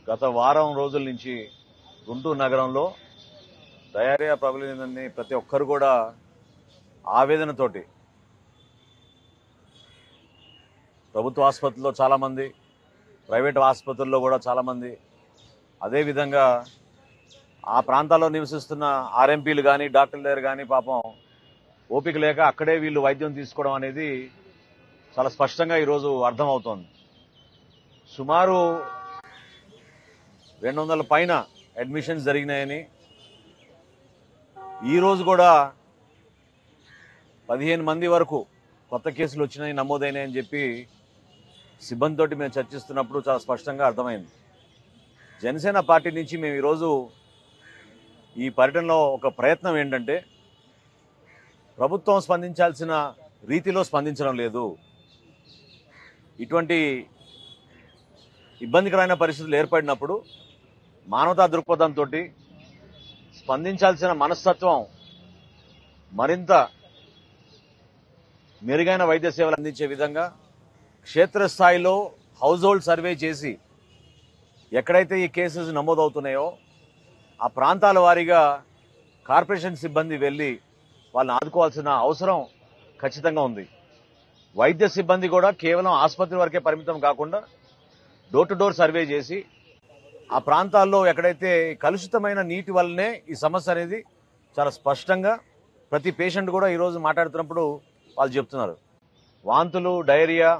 గత వారం రోజుల నుంచి గుంటూరు నగరంలో డయేరియా ప్రబలిందని ప్రతి ఒక్కరు కూడా ఆవేదనతోటి ప్రభుత్వ ఆసుపత్రుల్లో చాలామంది, ప్రైవేట్ ఆసుపత్రుల్లో కూడా చాలామంది, అదేవిధంగా ఆ ప్రాంతాల్లో నివసిస్తున్న ఆర్ఎంపీలు కానీ డాక్టర్లు దగ్గర కానీ పాపం ఓపిక లేక అక్కడే వీళ్ళు వైద్యం తీసుకోవడం అనేది చాలా స్పష్టంగా ఈరోజు అర్థమవుతోంది. సుమారు 200 పైన అడ్మిషన్స్ జరిగినాయని, ఈరోజు కూడా 15 మంది వరకు కొత్త కేసులు వచ్చినాయి, నమోదైనాయని చెప్పి సిబ్బందితోటి మేము చర్చిస్తున్నప్పుడు చాలా స్పష్టంగా అర్థమైంది. జనసేన పార్టీ నుంచి మేము ఈరోజు ఈ పర్యటనలో ఒక ప్రయత్నం ఏంటంటే, ప్రభుత్వం స్పందించాల్సిన రీతిలో స్పందించడం లేదు. ఇటువంటి ఇబ్బందికరమైన పరిస్థితులు ఏర్పడినప్పుడు మానవతా దృక్పథంతో స్పందించాల్సిన మనస్తత్వం మరింత మెరుగైన వైద్య సేవలు అందించే విధంగా క్షేత్రస్థాయిలో హౌస్ హోల్డ్ సర్వే చేసి ఎక్కడైతే ఈ కేసెస్ నమోదవుతున్నాయో ఆ ప్రాంతాల వారీగా కార్పొరేషన్ సిబ్బంది వెళ్లి వాళ్ళని ఆదుకోవాల్సిన అవసరం ఖచ్చితంగా ఉంది. వైద్య సిబ్బంది కూడా కేవలం ఆసుపత్రి వరకే పరిమితం కాకుండా డోర్ టు డోర్ సర్వే చేసి ఆ ప్రాంతాల్లో ఎక్కడైతే కలుషితమైన నీటి వల్లనే ఈ సమస్య అనేది చాలా స్పష్టంగా ప్రతి పేషెంట్ కూడా ఈరోజు మాట్లాడుతున్నప్పుడు వాళ్ళు చెప్తున్నారు. వాంతులు, డయేరియా,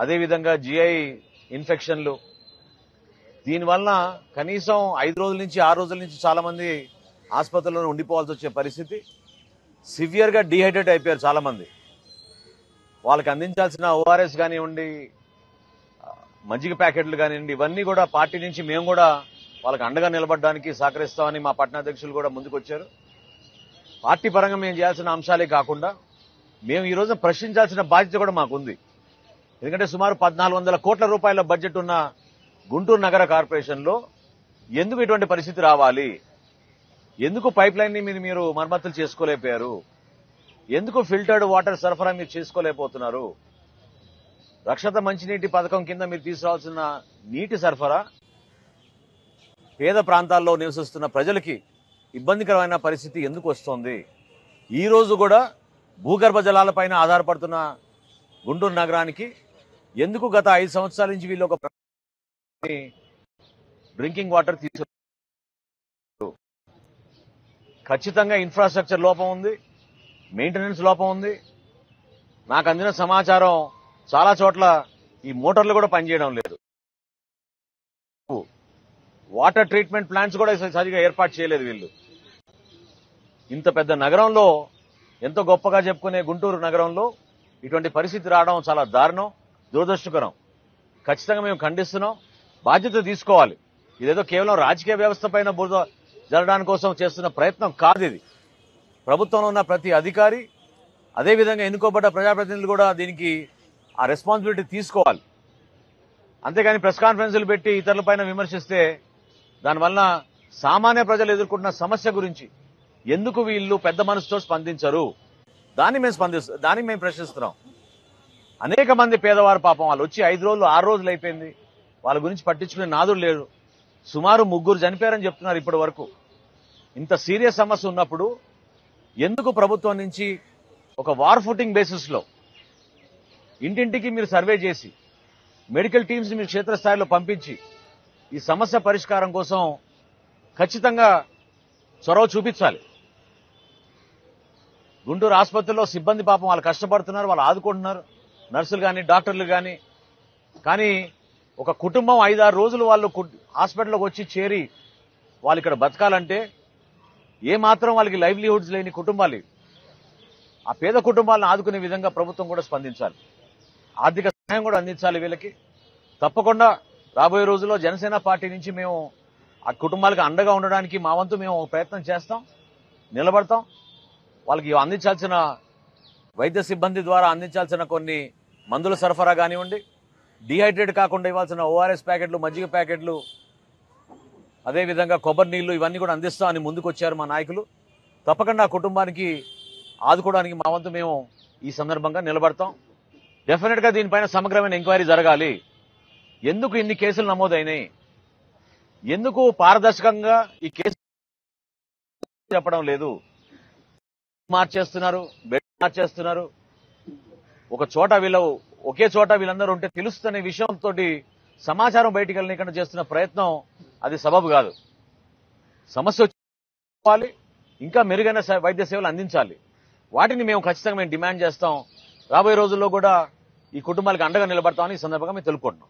అదేవిధంగా జిఐ ఇన్ఫెక్షన్లు, దీనివల్ల కనీసం 5 రోజుల నుంచి 6 రోజుల నుంచి చాలామంది ఆసుపత్రుల్లో ఉండిపోవాల్సి వచ్చే పరిస్థితి. సివియర్గా డీహైడ్రేట్ అయిపోయారు చాలామంది. వాళ్ళకి అందించాల్సిన ఓఆర్ఎస్ కానివ్వండి, మజ్జిగ ప్యాకెట్లు కానివ్వండి, ఇవన్నీ కూడా పార్టీ నుంచి మేము కూడా వాళ్ళకి అండగా నిలబడడానికి సహకరిస్తామని మా పట్టణాధ్యక్షులు కూడా ముందుకొచ్చారు. పార్టీ పరంగా మేము చేయాల్సిన అంశాలే కాకుండా మేము ఈ రోజు ప్రశ్నించాల్సిన బాధ్యత కూడా మాకుంది. ఎందుకంటే సుమారు 1400 కోట్ల రూపాయల బడ్జెట్ ఉన్న గుంటూరు నగర కార్పొరేషన్లో ఎందుకు ఇటువంటి పరిస్థితి రావాలి? ఎందుకు పైప్ లైన్ ని మీరు మరమ్మతులు చేసుకోలేకపోయారు? ఎందుకు ఫిల్టర్డ్ వాటర్ సరఫరా మీరు చేసుకోలేకపోతున్నారు? రక్షిత మంచినీటి పథకం కింద మీరు తీసుకురావాల్సిన నీటి సరఫరా పేద ప్రాంతాల్లో నివసిస్తున్న ప్రజలకి ఇబ్బందికరమైన పరిస్థితి ఎందుకు వస్తోంది? ఈ రోజు కూడా భూగర్భ జలాలపైన ఆధారపడుతున్న గుంటూరు నగరానికి ఎందుకు గత 5 సంవత్సరాల నుంచి వీళ్ళు ఒక డ్రింకింగ్ వాటర్ తీసుకు ఖచ్చితంగా ఇన్ఫ్రాస్ట్రక్చర్ లోపం ఉంది, మెయింటెనెన్స్ లోపం ఉంది. నాకు అందిన సమాచారం చాలా చోట్ల ఈ మోటార్లు కూడా పనిచేయడం లేదు. వాటర్ ట్రీట్మెంట్ ప్లాంట్స్ కూడా సరిగా ఏర్పాటు చేయలేదు వీళ్ళు. ఇంత పెద్ద నగరంలో, ఎంతో గొప్పగా చెప్పుకునే గుంటూరు నగరంలో ఇటువంటి పరిస్థితి రావడం చాలా దారుణం, దురదృష్టకరం. ఖచ్చితంగా మేము ఖండిస్తున్నాం. బాధ్యత తీసుకోవాలి. ఇదేదో కేవలం రాజకీయ వ్యవస్థ పైన బురద జరగడానికి కోసం చేస్తున్న ప్రయత్నం కాదు ఇది. ప్రభుత్వంలో ఉన్న ప్రతి అధికారి, అదేవిధంగా ఎన్నుకోబడ్డ ప్రజాప్రతినిధులు కూడా దీనికి ఆ రెస్పాన్సిబిలిటీ తీసుకోవాలి. అంతేగాని ప్రెస్ కాన్ఫరెన్సులు పెట్టి ఇతరులపైన విమర్శిస్తే దానివల్ల సామాన్య ప్రజలు ఎదుర్కొంటున్న సమస్య గురించి ఎందుకు వీళ్ళు పెద్ద మనసుతో స్పందించరు? దాన్ని మేము ప్రశ్నిస్తున్నాం. అనేక మంది పేదవారు పాపం వాళ్ళు వచ్చి 5 రోజులు 6 రోజులు అయిపోయింది, వాళ్ళ గురించి పట్టించుకునే నాదులు లేరు. సుమారు 3 చనిపోయారని చెప్తున్నారు ఇప్పటి వరకు. ఇంత సీరియస్ సమస్య ఉన్నప్పుడు ఎందుకు ప్రభుత్వం నుంచి ఒక వార్ ఫుటింగ్ బేసిస్ లో ఇంటింటికి మీరు సర్వే చేసి మెడికల్ టీమ్స్ మీరు క్షేత్రస్థాయిలో పంపించి ఈ సమస్య పరిష్కారం కోసం ఖచ్చితంగా చొరవ చూపించాలి. గుంటూరు ఆసుపత్రిలో సిబ్బంది పాపం వాళ్ళు కష్టపడుతున్నారు, వాళ్ళు ఆదుకుంటున్నారు, నర్సులు కానీ డాక్టర్లు కానీ. కానీ ఒక కుటుంబం 5-6 రోజులు వాళ్ళు హాస్పిటల్లోకి వచ్చి చేరి వాళ్ళు ఇక్కడ బతకాలంటే ఏమాత్రం వాళ్ళకి లైవ్లీహుడ్స్ లేని కుటుంబాలు. ఆ పేద కుటుంబాలను ఆదుకునే విధంగా ప్రభుత్వం కూడా స్పందించాలి. ఆర్థిక సహాయం కూడా అందించాలి వీళ్ళకి. తప్పకుండా రాబోయే రోజుల్లో జనసేన పార్టీ నుంచి మేము ఆ కుటుంబాలకు అండగా ఉండడానికి మా వంతు మేము ప్రయత్నం చేస్తాం, నిలబడతాం. వాళ్ళకి అందించాల్సిన వైద్య సిబ్బంది ద్వారా అందించాల్సిన కొన్ని మందుల సరఫరా కానివ్వండి, డీహైడ్రేట్ కాకుండా ఇవ్వాల్సిన ఓఆర్ఎస్ ప్యాకెట్లు, మజ్జిగ ప్యాకెట్లు, అదేవిధంగా కొబ్బరి నీళ్లు, ఇవన్నీ కూడా అందిస్తామని ముందుకు వచ్చారు మా నాయకులు. తప్పకుండా ఆ కుటుంబానికి ఆదుకోవడానికి మా వంతు మేము ఈ సందర్భంగా నిలబడతాం. డెఫినెట్ గా దీనిపైన సమగ్రమైన ఎంక్వైరీ జరగాలి. ఎందుకు ఇన్ని కేసులు నమోదైనాయి? ఎందుకు పారదర్శకంగా ఈ కేసు చెప్పడం లేదు? మార్చేస్తున్నారు, బెడ్ మార్చేస్తున్నారు. ఒక చోట ఒకే చోట వీళ్ళందరూ ఉంటే తెలుస్తున్న విషయంతో సమాచారం బయటికి వెళ్ళకుండా చేస్తున్న ప్రయత్నం అది సబబు కాదు. సమస్య వచ్చి ఇంకా మెరుగైన వైద్య సేవలు అందించాలి. వాటిని మేము ఖచ్చితంగా డిమాండ్ చేస్తాం. రాబోయే రోజుల్లో కూడా ఈ కుటుంబాలకు అండగా నిలబడతామని ఈ సందర్భంగా మేము తెలుపుకుంటున్నాం.